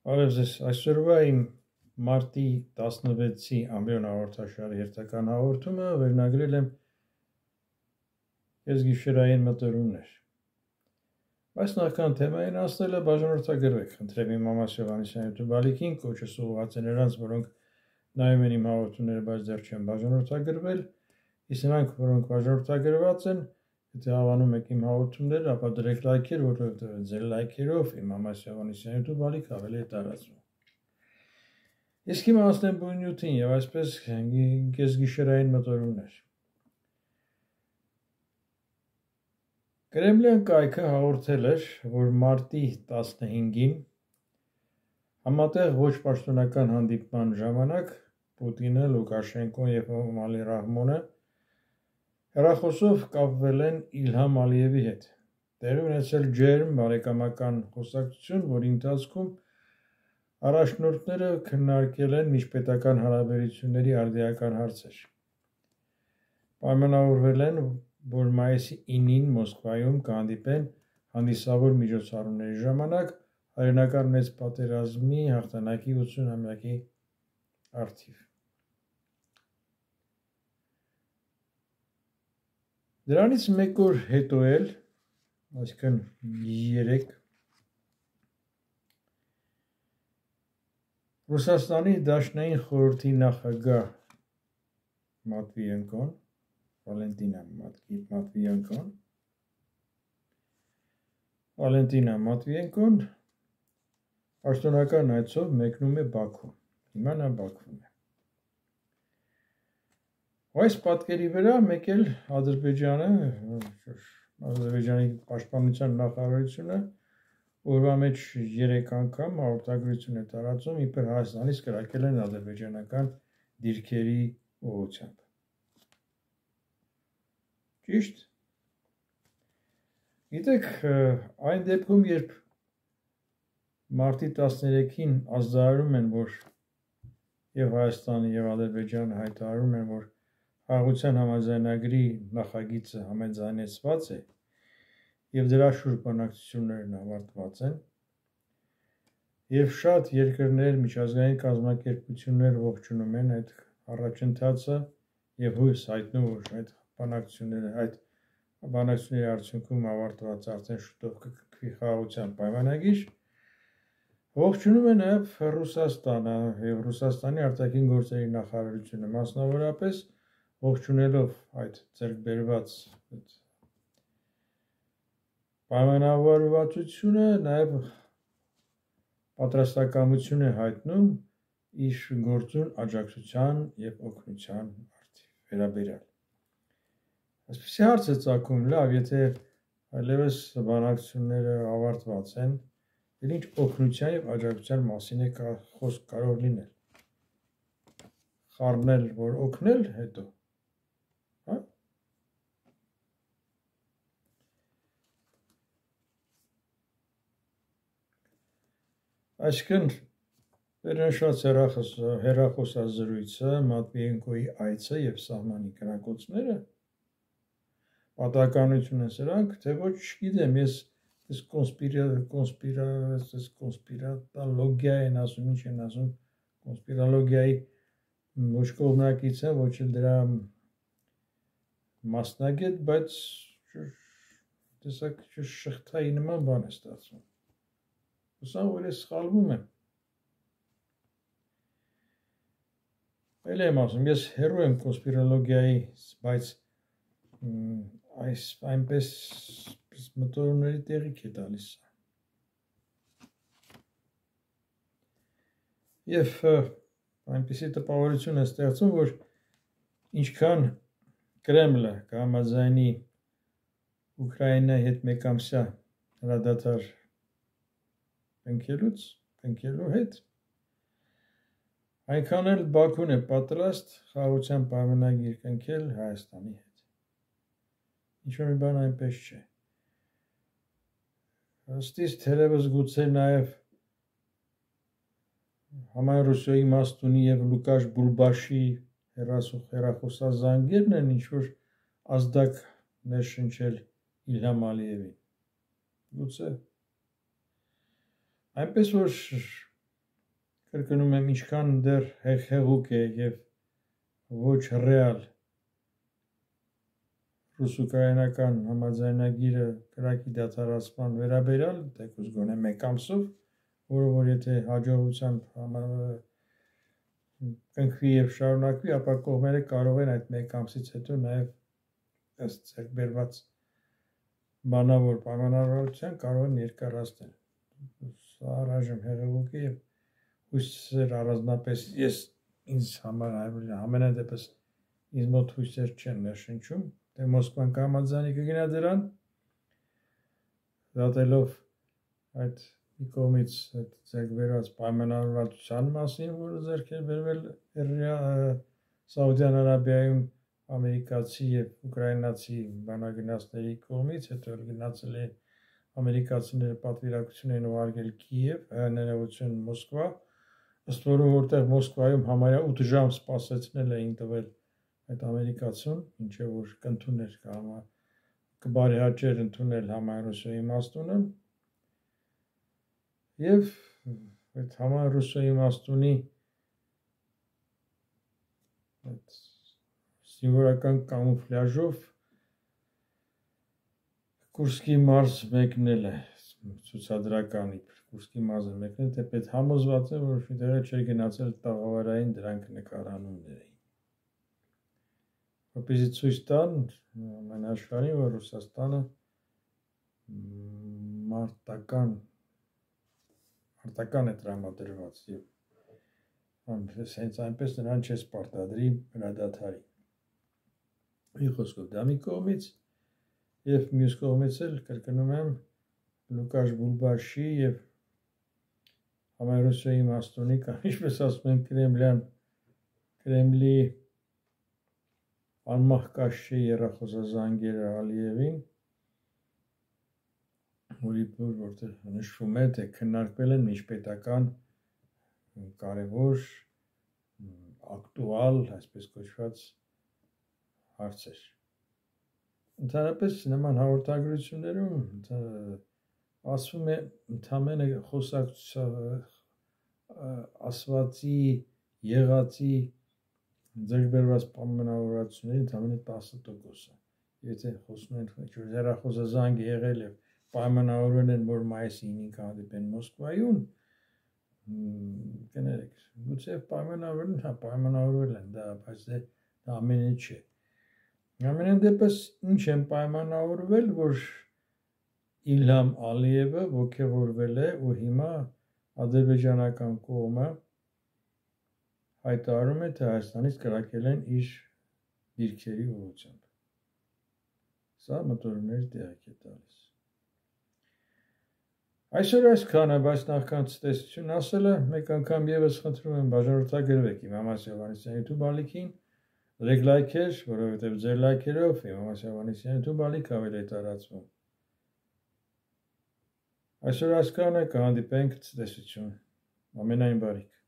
Բարև ձեզ, այսօրվա իմ մարտի 16-ի ամբիոն հաղորդաշարի հերթական հաղորդումը վերնագրել եմ կեսգիշերային մտորումներ։ Բայց նախքան թեմային անցնելը բաժանորդագրվեք, խնդրեմ իմ Մամաս Հովհաննիսյան YouTube ալիքին, կոչս ուղղված է նրանց, որոնք նայում են իմ հաղորդումները, բայց դեռ չեն բաժանորդագրվել, իսկ նրանք, որոնք բաժանորդագրված են, եթե հավանում եք իմ հաղորդումները, ապա դրեք լայքեր, որովհետև ձեր լայքերով իմ Մամաս Հովհաննիսյան YouTube ալիք ավելի է տարածվում։ Իսկ հիմա անցնեմ բուն նյութին եւ այսպես կեսգիշերային մտորումներ։ Կրեմլյան կայքը հաղորդել էր, որ մարտի 15-ին համատեղ ոչ պաշտոնական հանդիպման ժամանակ Պուտինը, Լուկաշենկոն եւ Էմամուել Ռահմոնը հեռախոսով կապվել են Իլհամ Ալիևի հետ։ Տեղի ունեցել ջերմ բարեկամական խոսակցություն, որի ընթացքում առաջնորդները քննարկել են միջպետական հարաբերությունների արդիական հարցեր։ Պայմանավորվել են, որ մայիսի 9-ին Մոսկվայում կհանդիպեն հանդիսավոր միջոցառումների ժամանակ հայրենական մեծ պատերազմի հաղթանակի 80-ամյակի առթիվ։ Դրանից մեկ օր հետո էլ, այսինքն 3, Ռուսաստանի Դաշնային խորհրդի նախագահ Վալենտինա Մատվիենկոն պաշտոնական այցով մեկնում է Բաքու։ Հիմա նա Բաքվում է։ Այս պատկերի վրա մեկ էլ Ադրբեջանի պաշտպանության նախարարությունը օրվա մեջ 3 անգամ հաղորդագրություն է տարածում, իբր Հայաստանից կրակել են ադրբեջանական դիրքերի ուղղությամբ։ Ճիշտ։ Գիտեք, այն դեպքում, երբ մարտի 13-ին ազդարարում են, որ եւ Հայաստանը եւ Ադրբեջանը հայտարարում են, որ խաղաղության համաձայնագրի նախագիծը համաձայնեցված է եւ դրա շուրջ բանակցություններն ավարտված են, եւ շատ երկրներ, միջազգային կազմակերպություններ ողջունում են այդ առաջընթացը եւ հույս հայտնում, որ այդ բանակցությունների արդյունքում ավարտված արդեն շուտով կկնքվի խաղաղության պայմանագիր, ողջունում է նաեւ Ռուսաստանը եւ Ռուսաստանի արտաքին գործերի նախարարությունը, մասնավորապես ողջունելով այդ ձեռքբերված պայմանավորվածությունը, նաև պատրաստակամություն է հայտնում իր գործուն աջակցության եւ օգնության վերաբերյալ։ Այսպեսի հարց է ծագում, լավ, եթե այլևս բանակցությունները ավարտված են, էլ ինչ օգնության եւ աջակցության մասին է խոսք կարող լինել։ Խառնել, որ օգնել հետո, հա? Այսինքն վերնշված հեռախոսազրույցը, Մատվիենկոյի այցը եւ սահմանի կրակոցները պատահականություն են սրանք, թե ոչ, չգիտեմ, ես կոնսպիրատոլոգիա են ասում, ինչ են ասում, կոնսպիրոլոգիայի ոչ կողմնակից եմ, ոչ էլ դրա մասնագետ, բայց տեսակ շղթայի նման բան է ստացվում։ Հուսամ, որ ես սխալվում եմ։ Էլ եմ ասում, ես հեռու եմ կոնսպիրոլոգիայից, բայց այնպես մտորումների տեղիք է տալիս։ Եվ այնպիսի տպավորություն է ստեղծում, որ ինչքան Կրեմլը կհամաձայնի Ուկրաինայի հետ մեկամսյա հրադադար կնքելու հետ, այնքան էլ Բաքուն է պատրաստ խաղաղության պայմանագիր կնքել Հայաստանի հետ։ Ինչ-որ մի բան այնպես չէ։ Ըստիս թերևս գուցե նաև Համայն Ռուսիայի Մաստունի եւ Լուկաշ Բուլբաշի հեռախոսազանգերն են ինչ-որ ազդակ ներշնչել Իլհամ Ալիևին։ Գուցե։ Այնպես որ կրկնում եմ, ինչքան դեռ հեղուկ է եւ ոչ ռեալ ռուս-ուկրաինական համաձայնագիրը կրակի դադարեցման վերաբերյալ, թեկուզ գոնե մեկ ամսով, որը որ եթե հաջողությամբ կնքվի եւ շարունակվի, ապա կողմերը կարող են այդ մեկ ամսից հետո նաեւ ըստ ձեռք բերված բանավոր պայմանավորվածության կարող են երկարացնել։ Սա առայժմ հեղեղուկ է եւ հույսեր առանձնապես ես ինձ համար ամենայն դեպս ինձ մոտ հույսեր չեն ներշնչում, թե Մոսկվան կհամաձայնի կգնա դրան, դատելով այդ մի կողմից ձեռք բերված պայմանավորվածության մասին, որը ձեռք է բերվել Սաուդյան Արաբիայում ամերիկացի եւ ուկրաինացի բանագնացների կողմից, հետո գնացել է ամերիկացիները պատվիրակություն են ուղարկել Կիև, ներողություն Մոսկվա, ըստ որում որտեղ Մոսկվայում համարյա 8 ժամ սպասեցնել էին տվել այդ ամերիկացուն, ինչեւ որ կընդուներ կբարեհաճեր ընդունել համայնության իմաստունը եւ այդ համայնության իմաստունի այդ սիմվոլական կամուֆլյաժով Կուրսկի մարզ մեկնել է ցուցադրականի Կուրսկի մարզը մեկնել, թեպետ համոզված է, որ դեռ չէր գնացել տաղավարային դրանք նկարանումներ էին։ Որպեսզի ցույց տան ամեն աշխարհին, որ Ռուսաստանը մարտական է տրամադրված եւ հենց այնպես նրան չես պարտադրի հրադադարի։ Մի խոսքով դա մի կողմից եւ մյուս կողմից էլ կրկնում եմ Լուկաշ Բուլբաշի եւ համայնության իմաստունի կամ ինչպես ասում են Կրեմլի անմահ կաշի երախոսազանգերը Ալիևին, որտեղ նշվում է, թե քննարկվել են միջպետական կարևոր ակտուալ, այսպես կոչված հարցեր։ Ընդհանրապես նման հաղորդագրություններում ասվում է ընդամենը ասվածի, եղածի ձեռք բերված պայմանավորվածությունների ընդամենը 10%-ը։ Եթե խոսում են հեռախոսազանգ եղել է պայմանավորվել են, որ մայիսի 9-ին կհանդիպեն Մոսկվայում, կներեք, գուցե պայմանավորվել են, բայց դա ամեն ինչ չէ։ Ամենայն դեպս ինչ են պայմանավորվել, որ Իլհամ Ալիևը ոգևորվել է ու հիմա ադրբեջանական կողմը հայտարարում է, թե Հայաստանից կրակել են իր դիրքերի ուղղությամբ։ Սա մտորումների տեղիք է տալիս։ Այսօր այսքանը, բայց նախքան ցտեսություն ասելը, մեկ անգամ եւս խնդրում եմ բաժանորդագրվեք Իմ Ամաս Հովհաննիսյանի YouTube ալիքին, դրեք լայքեր, որովհետեւ ձեր լայքերով Իմ Ամաս Հովհաննիսյանի YouTube ալիք ավելի է տարածվում։ Այսօր այսքանը, կհանդիպենք ցտեսություն։ Ամենայն բարիք։